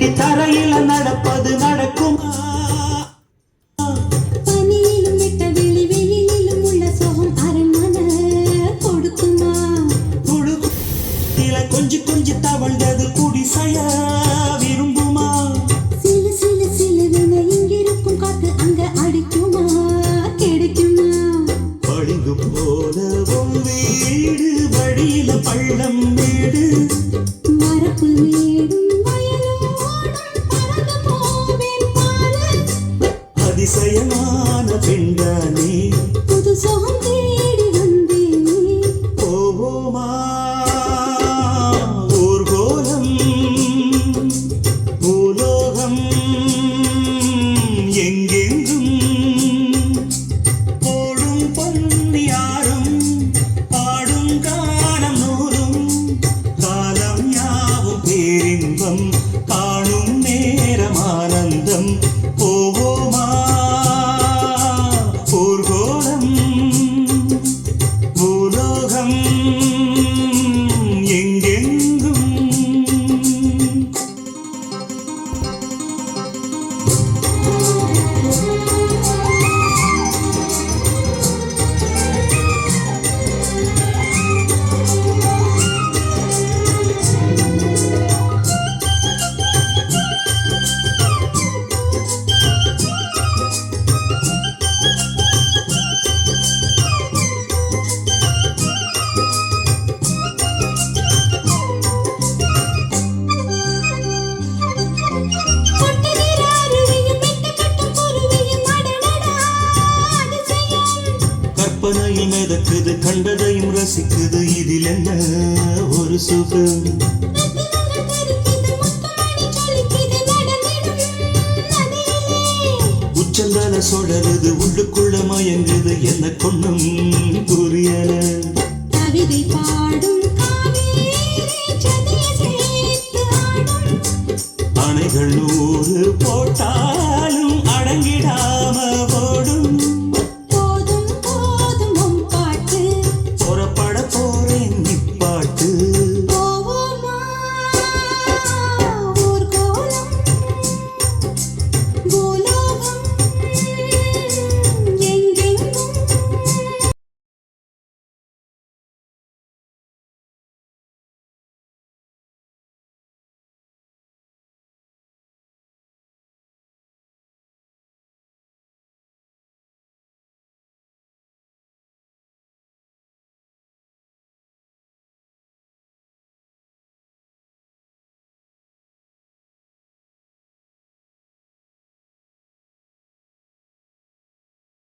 இனி தரையில நடப்பது நடக்குமா? பனியிலும் விட்ட வெளி வெளியிலும் உள்ள சோகம் அரண்மனை கொடுக்குமா? குழுல கொஞ்சி கொஞ்சி தவழ்ந்தது குடிசைய விரும்புமா? சிலு சிலு சிலுவின இங்கிருக்கும் காத்து அங்க அடிக்குமா? கிடைக்குமா? பளிங்கு போலவும் வீடு வழியில பள்ளம் வீடு மரப்பு வீடும் வயலோடும் பறந்து போவேன் பாரு. அதிசயமான பெண்தானே புது சோகம் தேடி வந்தேனே. போவோமா ஊர்கோலம் பூலோகம் எங்கெங்கும் போடும் பொன்னியாரும் பாடும் காலம் நூறும் காலம் யாவும் பேரின்பம் காணும் நேரம் ஆனந்தம். போவோமா ஊர்கோலம் பூலோகம் எங்கெங்கும். கொட்டுகிற அருவியும் மெட்டு கட்டும் குருவியும் அடடடா அதிசயம். கற்பனையில் மிதக்குது கண்டதையும் ரசிக்குது இதில் என்ன ஒரு சுகம்? ரத்தினங்கள் தெரிக்குது முத்துமணி ஜொலிக்குது நடந்திடும் நதியிலே. உச்சந்தல சொடருது உள்ளுக்குள்ள மயங்குது என்ன கொண்ணும் புரியல. கவிதை பாடும் காவேரி ஜதியை சேர்த்து ஆடும். அணைகள் 100 போட்டா